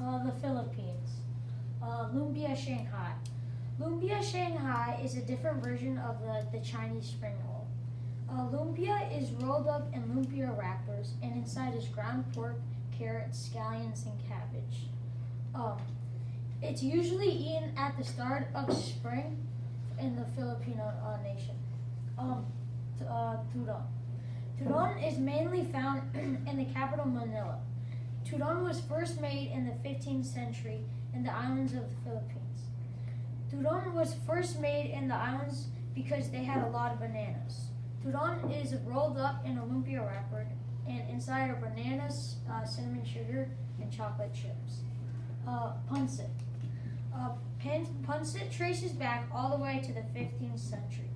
The Philippines. Lumpia Shanghai. Lumpia Shanghai is a different version of the Chinese spring roll. Lumpia is rolled up in lumpia wrappers, and inside is ground pork, carrots, scallions, and cabbage. Um, it's usually eaten at the start of spring in the Filipino nation. Tudon. Tudon is mainly found in the capital Manila. Tudon was first made in the 15th century in the islands of the Philippines. Tudon was first made in the islands because they had a lot of bananas. Tudon is rolled up in a lumpia wrapper, and inside are bananas, cinnamon sugar, and chocolate chips. Pancit. Pancit traces back all the way to the 15th century.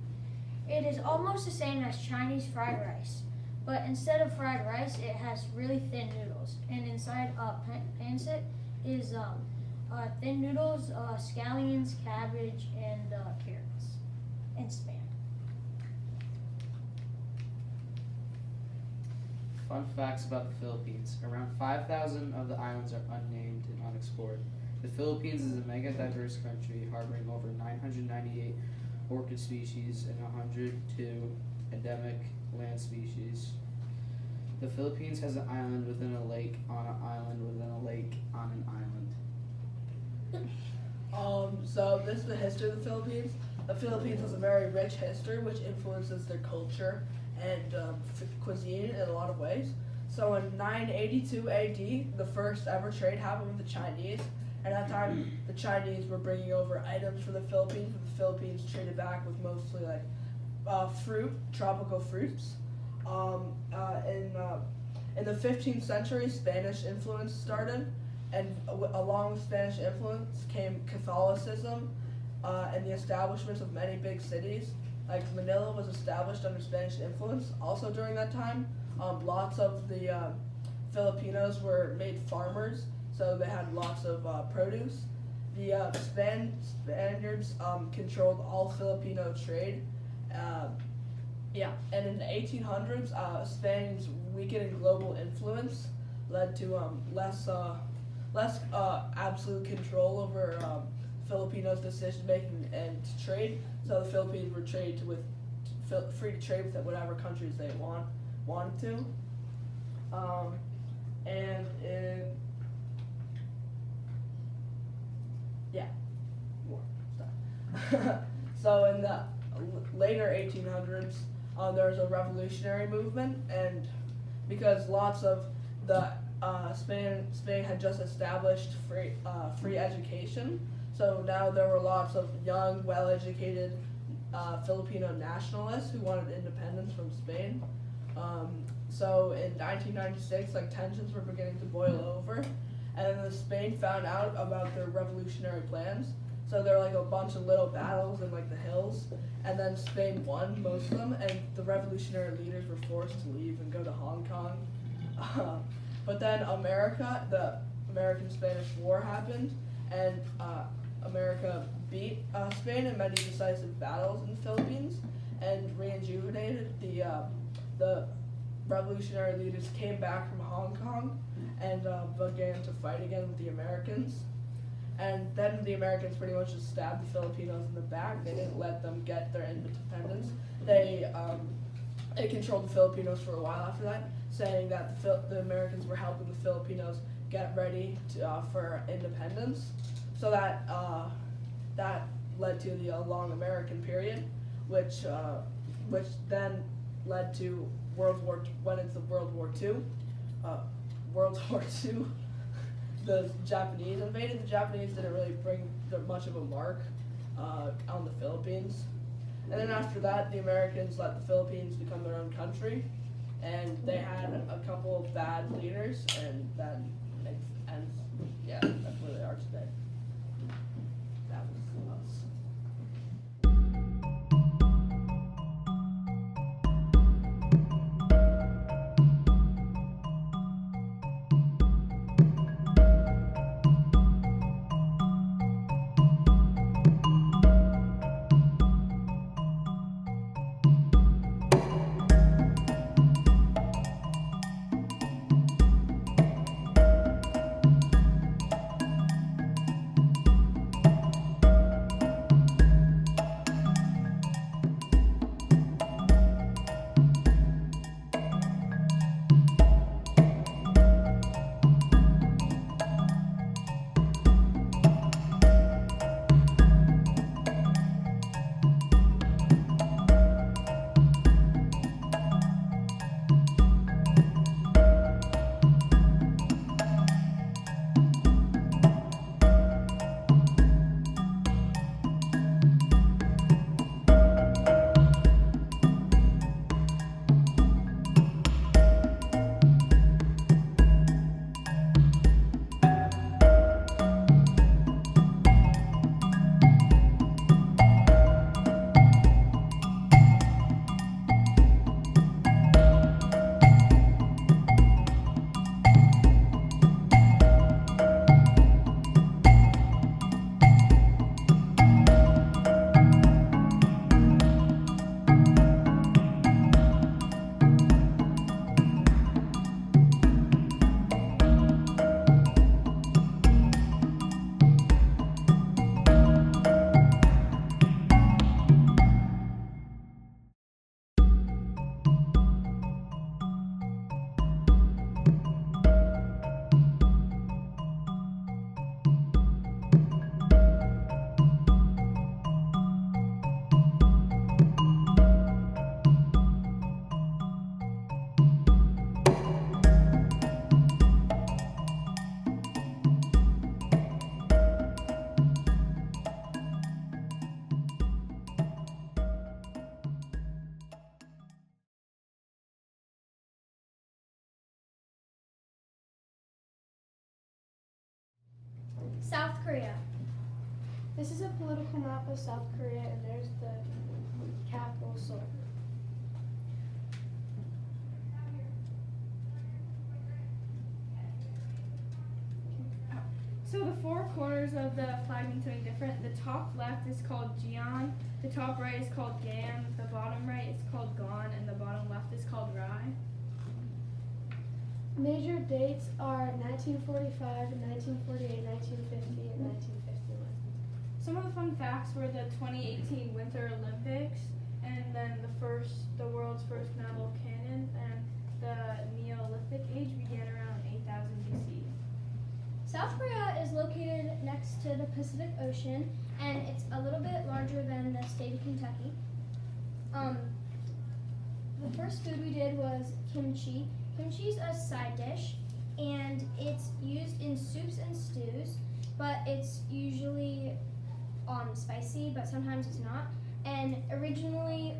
It is almost the same as Chinese fried rice, but instead of fried rice, it has really thin noodles. And inside pancit is thin noodles, scallions, cabbage, and carrots, and spam. Fun facts about the Philippines. Around 5,000 of the islands are unnamed and unexplored. The Philippines is a mega diverse country harboring over 998 orchid species and 102 endemic land species. The Philippines has an island within a lake on an island within a lake on an island. So this is the history of the Philippines. The Philippines has a very rich history which influences their culture and cuisine in a lot of ways. So in 982 AD, the first ever trade happened with the Chinese. At that time, the Chinese were bringing over items from the Philippines, but the Philippines traded back with mostly like fruit, tropical fruits. In the 15th century, Spanish influence started, and along with Spanish influence came Catholicism and the establishments of many big cities. Like Manila was established under Spanish influence. Also during that time, lots of the Filipinos were made farmers, so they had lots of produce. The Spaniards controlled all Filipino trade. And in the 1800s, Spain's weakening global influence led to less absolute control over Filipinos' decision making and trade. So the Philippines were free to trade with whatever countries they wanted to. More stuff. So in the later 1800s, there was a revolutionary movement, and because lots of the Spain had just established free education, so now there were lots of young, well-educated Filipino nationalists who wanted independence from Spain. So in 1996, tensions were beginning to boil over, and then Spain found out about their revolutionary plans. So there were a bunch of little battles in the hills, and then Spain won most of them, and the revolutionary leaders were forced to leave and go to Hong Kong. But then the American-Spanish War happened, and America beat Spain in many decisive battles in the Philippines, and rejuvenated the revolutionary leaders came back from Hong Kong and began to fight again with the Americans. And then the Americans pretty much just stabbed the Filipinos in the back. They didn't let them get their independence. They controlled the Filipinos for a while after that, saying that the Americans were helping the Filipinos get ready for independence. So that led to the long American period, which then led to went into World War II. World War II. The Japanese invaded. The Japanese didn't really bring much of a mark on the Philippines. And then after that, the Americans let the Philippines become their own country, and they had a couple of bad leaders, and that's where they are today. That was us. Korea. This is a political map of South Korea, and there's the capital, Seoul. So the four corners of the flag mean something different. The top left is called Jeon, the top right is called Gan, the bottom right is called Gon, and the bottom left is called Rai. Major dates are 1945, 1948, 1950, and 1951. Some of the fun facts were the 2018 Winter Olympics, and then the world's first naval cannon, and the Neolithic age began around 8000 BC. South Korea is located next to the Pacific Ocean, and it's a little bit larger than the state of Kentucky. The first food we did was kimchi. Kimchi is a side dish, and it's used in soups and stews, but it's usually spicy, but sometimes it's not. And originally,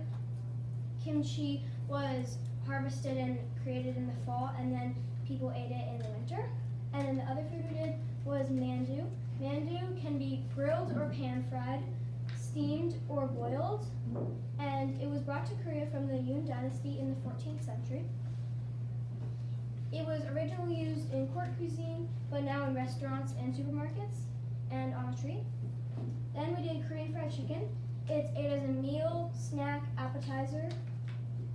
kimchi was harvested and created in the fall, and then people ate it in the winter. And then the other food we did was mandu. Mandu can be grilled or pan-fried, steamed or boiled, and it was brought to Korea from the Yoon dynasty in the 14th century. It was originally used in court cuisine, but now in restaurants and supermarkets, and on a tree. Then we did Korean fried chicken. It's ate as a meal, snack, appetizer,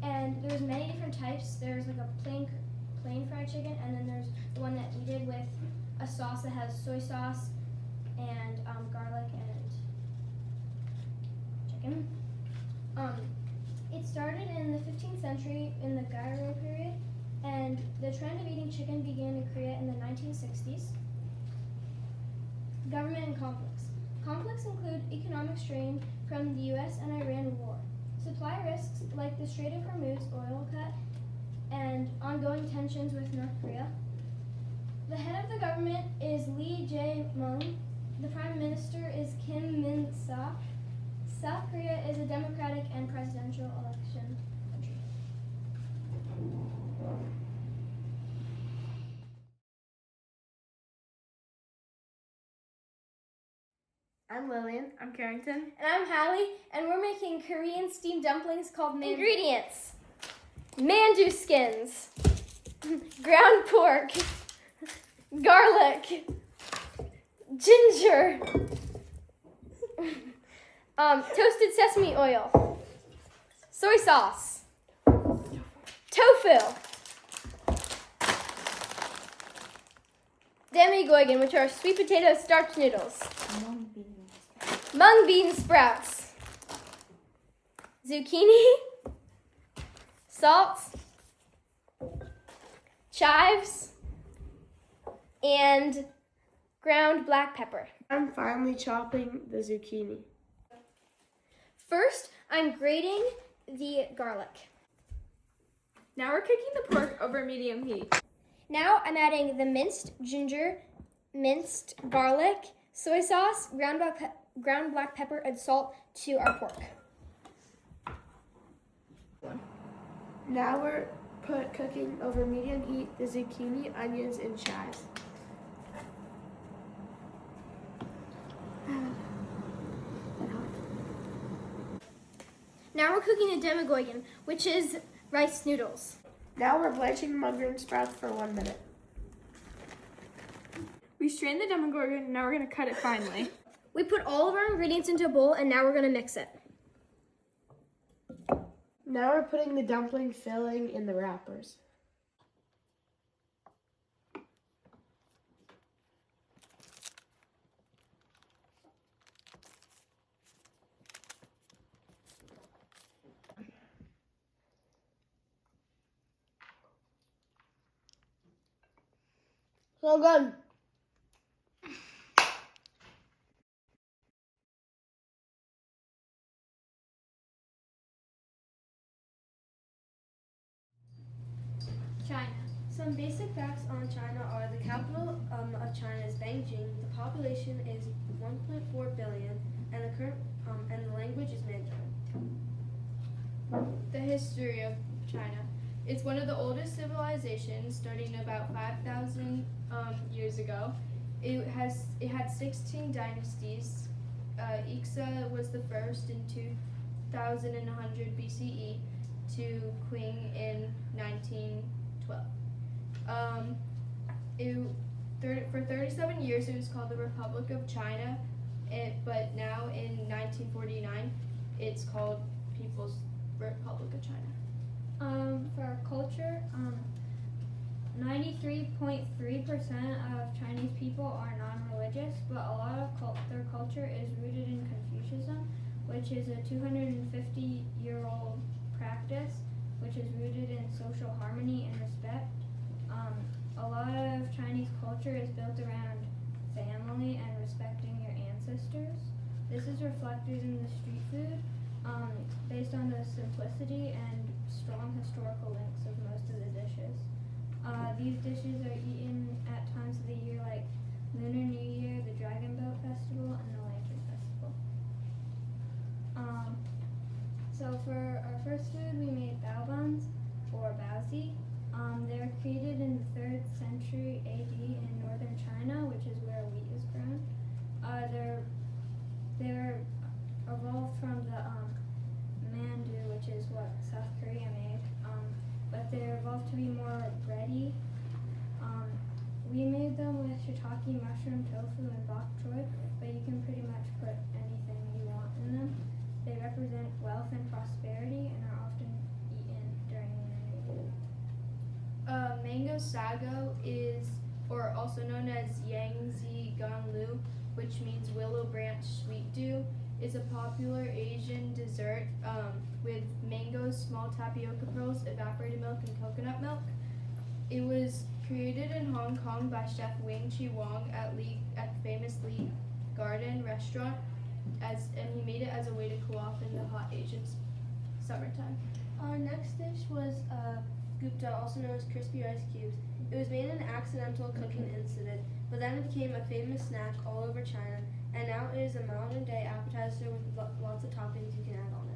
and there's many different types. There's like a plain fried chicken, and then there's the one that we did with a sauce that has soy sauce and garlic and chicken. It started in the 15th century in the Goryeo period, and the trend of eating chicken began in Korea in the 1960s. Government and conflicts. Conflicts include economic strain from the US and Iran war, supply risks like the Strait of Hormuz oil cut, and ongoing tensions with North Korea. The head of the government is Lee Jae-myung. The prime minister is Kim Min-sa. South Korea is a democratic and presidential election country. I'm Lillian. I'm Carrington. And I'm Hallie, and we're making Korean steamed dumplings called mandu. Ingredients: mandu skins, ground pork, garlic, ginger, toasted sesame oil, soy sauce, tofu, demi-goigan, which are sweet potato starch noodles, mung bean sprouts, zucchini, salt, chives, and ground black pepper. I'm finely chopping the zucchini. First, I'm grating the garlic. Now we're cooking the pork over medium heat. Now I'm adding the minced ginger, minced garlic, soy sauce, ground black pepper, and salt to our pork. Now we're cooking over medium heat the zucchini, onions, and chives. Now we're cooking the demi-goigan, which is rice noodles. Now we're blanching mung bean sprouts for 1 minute. We strained the demi-goigan, and now we're going to cut it finely. We put all of our ingredients into a bowl, and now we're going to mix it. Now we're putting the dumpling filling in the wrappers. So good. China. Some basic facts on China are the capital of China is Beijing. The population is 1.4 billion, and the current and the language is Mandarin. The history of China. It's one of the oldest civilizations, starting about 5,000 years ago. It had 16 dynasties. Ixia was the first in 2100 BCE to Qing in 1912. For 37 years, it was called the Republic of China, but now in 1949, it's called People's Republic of China. For our culture, 93.3% of Chinese people are non-religious, but a lot of their culture is rooted in Confucianism, which is a 250-year-old practice, which is rooted in social harmony and respect. A lot of Chinese culture is built around family and respecting your ancestors. This is reflected in the street food, based on the simplicity and strong historical links of most of the dishes. These dishes are eaten at times of the year like Lunar New Year, the Dragon Boat Festival, and the Lantern Festival. So for our first food, we made bao buns, or baozi. They were created in the 3rd century AD in northern China, which is where wheat is grown. They're evolved from the mandu, which is what South Korea made, but they evolved to be more bready. We made them with shiitake, mushroom, tofu, and bok choy, but you can pretty much put anything you want in them. They represent wealth and prosperity and are often eaten during Lunar New Year. Mango sago is, or also known as Yangtze Ganlu, which means willow branch sweet dew, is a popular Asian dessert with mangoes, small tapioca pearls, evaporated milk, and coconut milk. It was created in Hong Kong by Chef Wing Chi Wong at the famous Lee Garden restaurant, and he made it as a way to cool off in the hot Asian summertime. Our next dish was gupta, also known as crispy rice cubes. It was made in an accidental cooking incident, but then it became a famous snack all over China, and now it is a modern-day appetizer with lots of toppings you can add on it.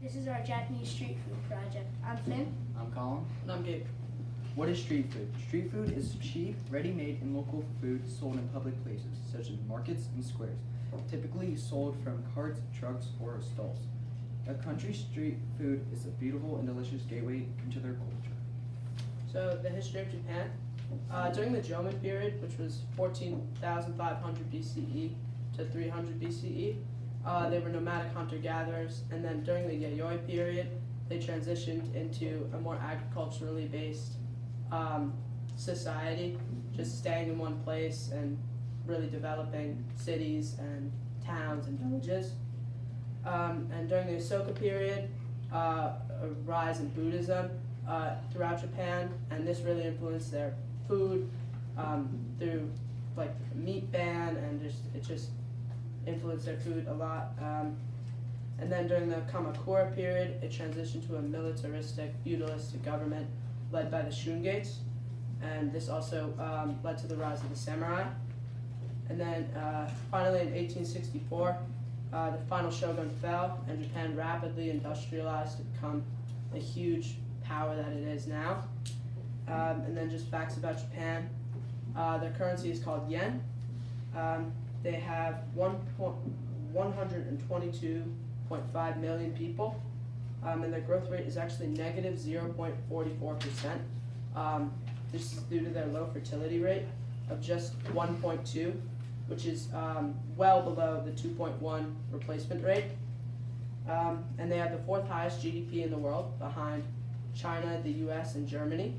This is our Japanese street food project. I'm Finn. I'm Colin. And I'm Gabe. What is street food? Street food is cheap, ready-made, and local food sold in public places, such as markets and squares. typically sold from carts, trucks, or stalls. A country street food is a beautiful and delicious gateway into their culture. So the history of Japan. During the Jomon period, which was 14,500 BCE to 300 BCE, they were nomadic hunter-gatherers, and then during the Yayoi period, they transitioned into a more agriculturally based society, just staying in one place and really developing cities and towns and villages. And during the Asoka period, a rise in Buddhism throughout Japan, and this really influenced their food through like the meat ban, and it just influenced their food a lot. And then during the Kamakura period, it transitioned to a militaristic, feudalistic government led by the Shungates, and this also led to the rise of the samurai. And then finally in 1864, the final shogun fell, and Japan rapidly industrialized to become the huge power that it is now. And then just facts about Japan. Their currency is called yen. They have 122.5 million people, and their growth rate is actually negative 0.44%. This is due to their low fertility rate of just 1.2, which is well below the 2.1 replacement rate. And they have the 4th highest GDP in the world, behind China, the US, and Germany.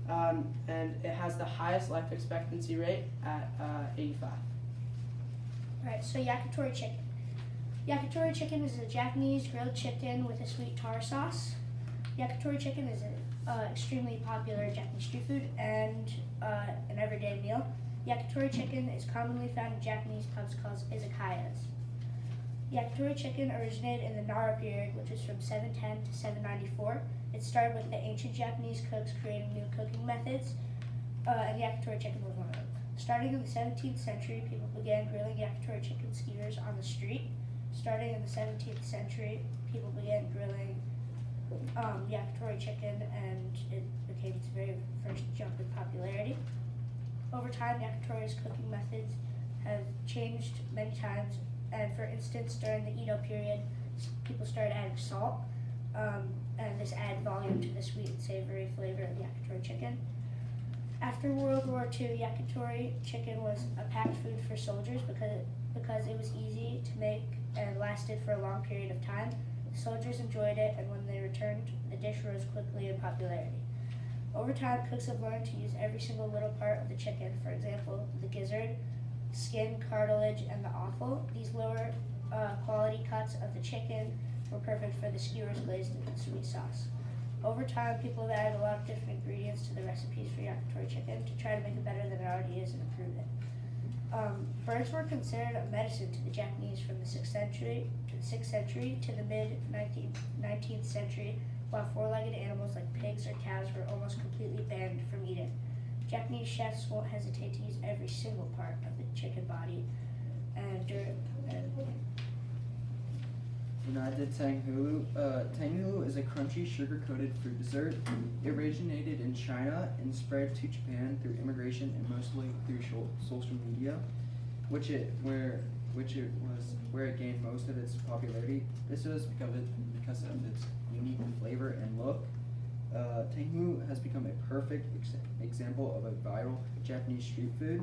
And it has the highest life expectancy rate at 85. Alright, so yakitori chicken. Yakitori chicken is a Japanese grilled chicken with a sweet tar sauce. Yakitori chicken is an extremely popular Japanese street food and an everyday meal. Yakitori chicken is commonly found in Japanese pubs called izakayas. Yakitori chicken originated in the Nara period, which was from 710 to 794. It started with the ancient Japanese cooks creating new cooking methods, and yakitori chicken was one of them. Starting in the 17th century, people began grilling yakitori chicken skewers on the street. Starting in the 17th century, people began grilling yakitori chicken, and it became its very first jump in popularity. Over time, yakitori's cooking methods have changed many times, and for instance, during the Edo period, people started adding salt, and this added volume to the sweet and savory flavor of yakitori chicken. After World War II, yakitori chicken was a packed food for soldiers because it was easy to make and lasted for a long period of time. The soldiers enjoyed it, and when they returned, the dish rose quickly in popularity. Over time, cooks have learned to use every single little part of the chicken. For example, the gizzard, skin, cartilage, and the offal. These lower quality cuts of the chicken were perfect for the skewers glazed in sweet sauce. Over time, people have added a lot of different ingredients to the recipes for yakitori chicken to try to make it better than it already is and improve it. Birds were considered a medicine to the Japanese from the 6th century to the mid-19th century, while four-legged animals like pigs or cows were almost completely banned from eating. Japanese chefs won't hesitate to use every single part of the chicken body, Tanghulu. Tanghulu is a crunchy, sugar-coated fruit dessert. It originated in China and spread to Japan through immigration and mostly through social media, which it was where it gained most of its popularity. This was because of its unique flavor and look. Tanghulu has become a perfect example of a viral Japanese street food.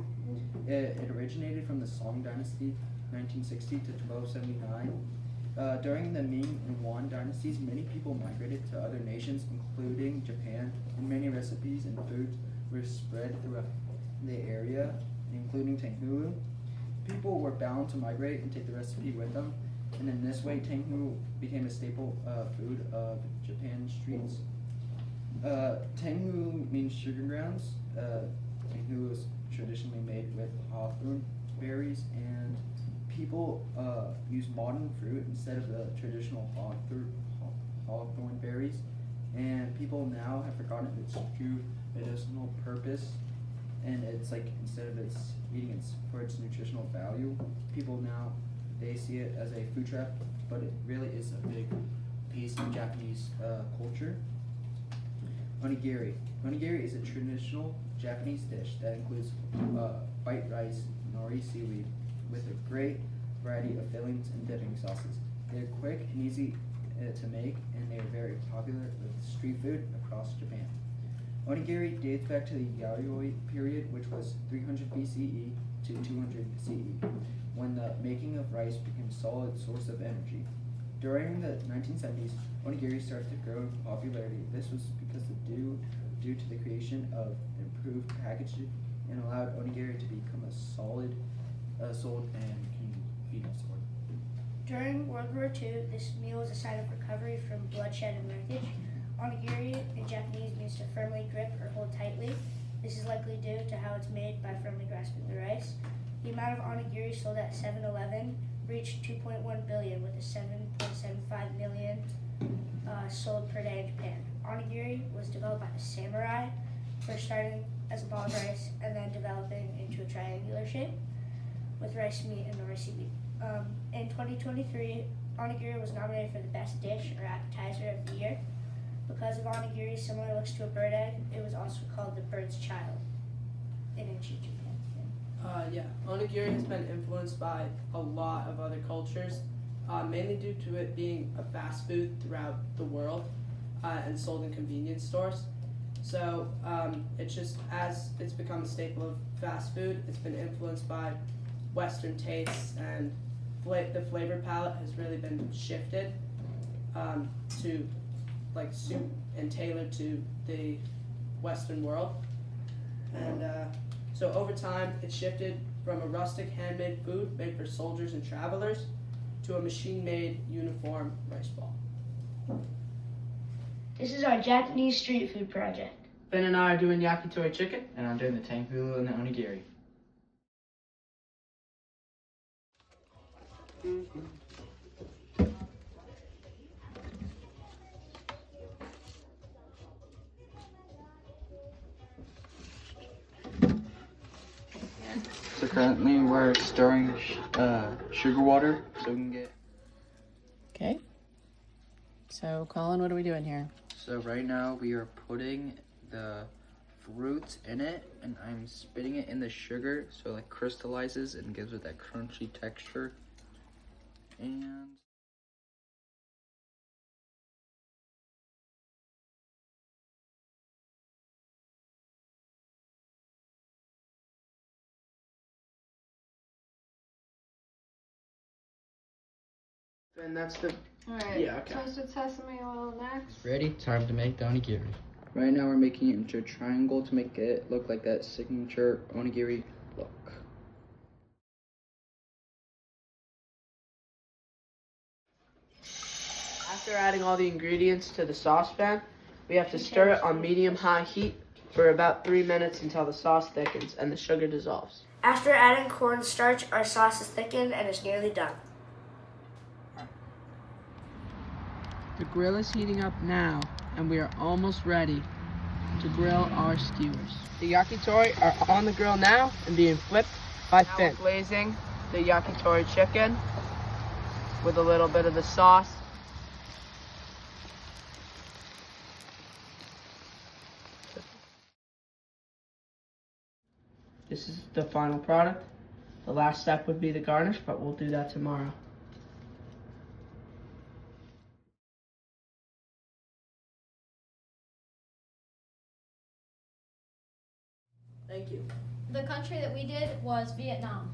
It originated from the Song Dynasty, 1960 to 1279. During the Ming and Yuan dynasties, many people migrated to other nations, including Japan, and many recipes and foods were spread throughout the area, including Tanghulu. People were bound to migrate and take the recipe with them, and in this way, Tanghulu became a staple food of Japan's streets. Tanghulu means sugar grounds. Tanghulu is traditionally made with hawthorn berries, and people use modern fruit instead of the traditional hawthorn berries, and people now have forgotten its true medicinal purpose, and it's like instead of its for its nutritional value, people now they see it as a food trap, but it really is a big piece of Japanese culture. Onigiri. Onigiri is a traditional Japanese dish that includes white rice, nori seaweed, with a great variety of fillings and dipping sauces. They're quick and easy to make, and they are very popular with street food across Japan. Onigiri dates back to the Yayoi period, which was 300 BCE to 200 CE, when the making of rice became a solid source of energy. During the 1970s, onigiri started to grow in popularity. This was because due to the creation of improved packaging and allowed onigiri to become a solid, sold and convenience store. During World War II, this meal was a sign of recovery from bloodshed and wreckage. Onigiri in Japanese means to firmly grip or hold tightly. This is likely due to how it's made by firmly grasping the rice. The amount of onigiri sold at 7-Eleven reached 2.1 billion, with a 7.75 million sold per day in Japan. Onigiri was developed by the samurai, first starting as a ball of rice and then developing into a triangular shape with rice meat and rice meat. In 2023, onigiri was nominated for the best dish or appetizer of the year. Because of onigiri's similar looks to a bird egg, it was also called the bird's child in ancient Japan. Onigiri has been influenced by a lot of other cultures, mainly due to it being a fast food throughout the world and sold in convenience stores. So it's just, as it's become a staple of fast food, it's been influenced by Western tastes, and the flavor palette has really been shifted to like suit and tailored to the Western world. And so over time, it shifted from a rustic handmade food made for soldiers and travelers to a machine-made uniform rice ball. This is our Japanese street food project. Ben and I are doing yakitori chicken. And I'm doing the tenkulu and the onigiri. So currently we're stirring sugar water so we can get. Okay. So, Colin, what are we doing here? So right now we are putting the fruits in it, and I'm spitting it in the sugar so it like crystallizes and gives it that crunchy texture. And And that's the Alright. Yeah, okay. Toasted sesame oil next. ready? Time to make the onigiri. Right now we're making it into a triangle to make it look like that signature onigiri look. After adding all the ingredients to the saucepan, we have to stir it on medium-high heat for about 3 minutes until the sauce thickens and the sugar dissolves. After adding cornstarch, our sauce is thickened and is nearly done. The grill is heating up now, and we are almost ready to grill our skewers. The yakitori are on the grill now and being flipped by Finn. Now glazing the yakitori chicken with a little bit of the sauce. This is the final product. The last step would be the garnish, but we'll do that tomorrow. Thank you. The country that we did was Vietnam.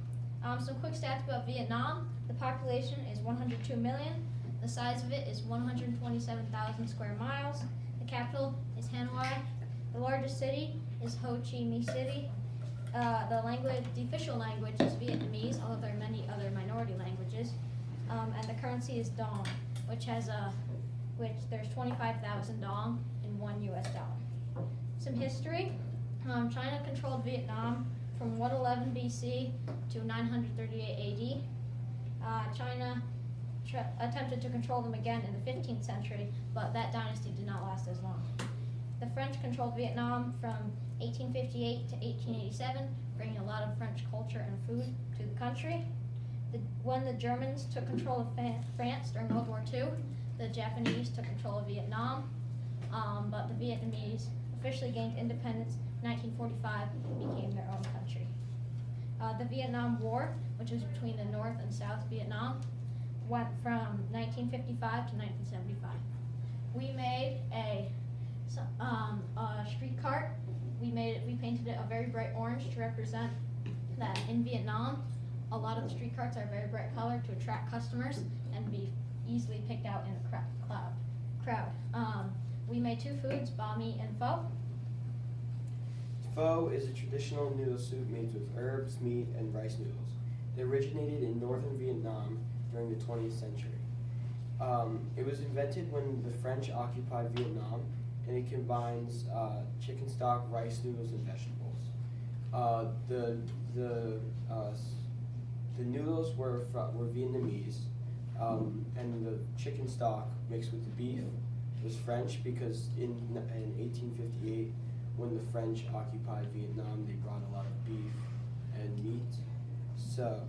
Some quick stats about Vietnam. The population is 102 million. The size of it is 127,000 square miles. The capital is Hanoi. The largest city is Ho Chi Minh City. The official language is Vietnamese, although there are many other minority languages. And the currency is dong, which there's 25,000 dong in $1 US. Some history. China controlled Vietnam from 111 BC to 938 AD. China attempted to control them again in the 15th century, but that dynasty did not last as long. The French controlled Vietnam from 1858 to 1887, bringing a lot of French culture and food to the country. When the Germans took control of France during World War II, the Japanese took control of Vietnam, but the Vietnamese officially gained independence in 1945 and became their own country. The Vietnam War, which was between the North and South Vietnam, went from 1955 to 1975. We made a street cart. We painted it a very bright orange to represent that in Vietnam, a lot of the street carts are very bright colored to attract customers and be easily picked out in a crowd. We made two foods, banh mi and pho. Pho is a traditional noodle soup made with herbs, meat, and rice noodles. It originated in northern Vietnam during the 20th century. It was invented when the French occupied Vietnam, and it combines chicken stock, rice noodles, and vegetables. The noodles were Vietnamese, and the chicken stock mixed with the beef was French because in 1858, when the French occupied Vietnam, they brought a lot of beef and meat.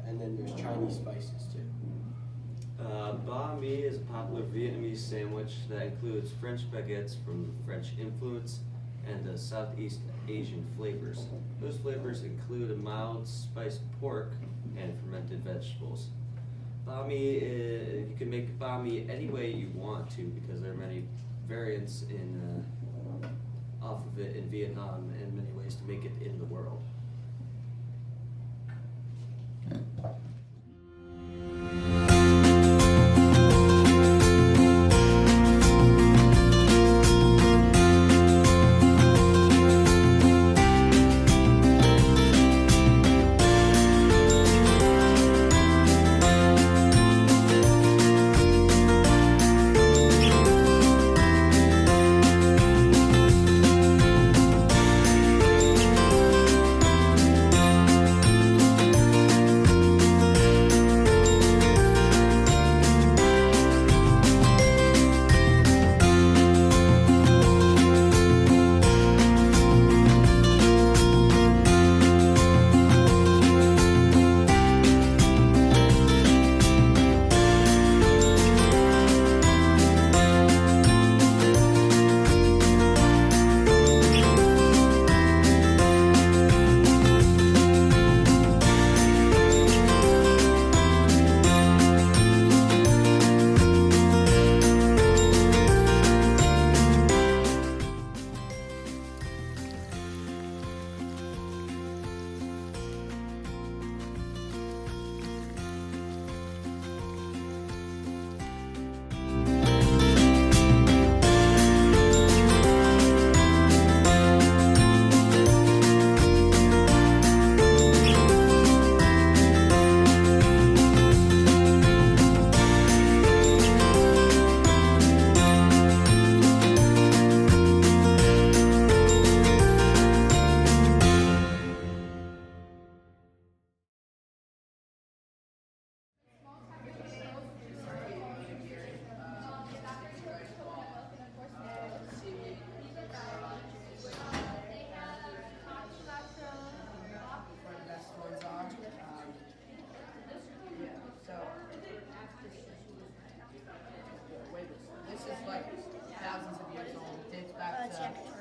And then there's Chinese spices too. Banh mi is a popular Vietnamese sandwich that includes French baguettes from French influence and Southeast Asian flavors. Those flavors include a mild spiced pork and fermented vegetables. Banh mi, you can make banh mi any way you want to because there are many variants off of it in Vietnam and many ways to make it in the world.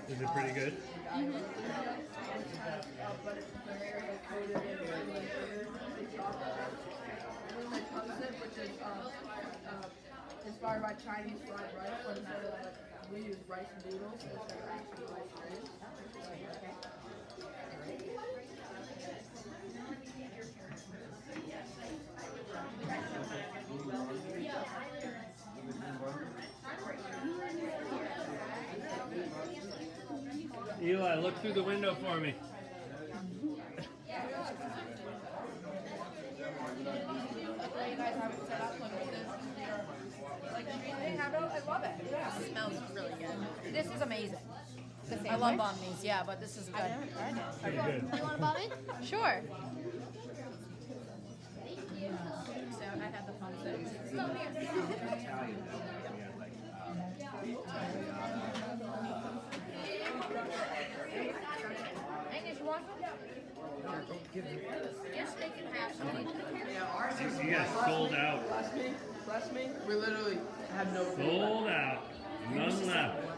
Is it pretty good? Which is inspired by Chinese fried rice, but instead of we use rice noodles instead of actually rice noodles. Eli, look through the window for me. I love it. It smells really good. This is amazing. I love banh mi's, yeah, but this is good. I've never tried it. Pretty good. You want a banh mi? Sure. So I had the fun Agnes, you want some? Yes, they can have some. You guys sold out. Bless me. We literally have no food. Sold out. None left.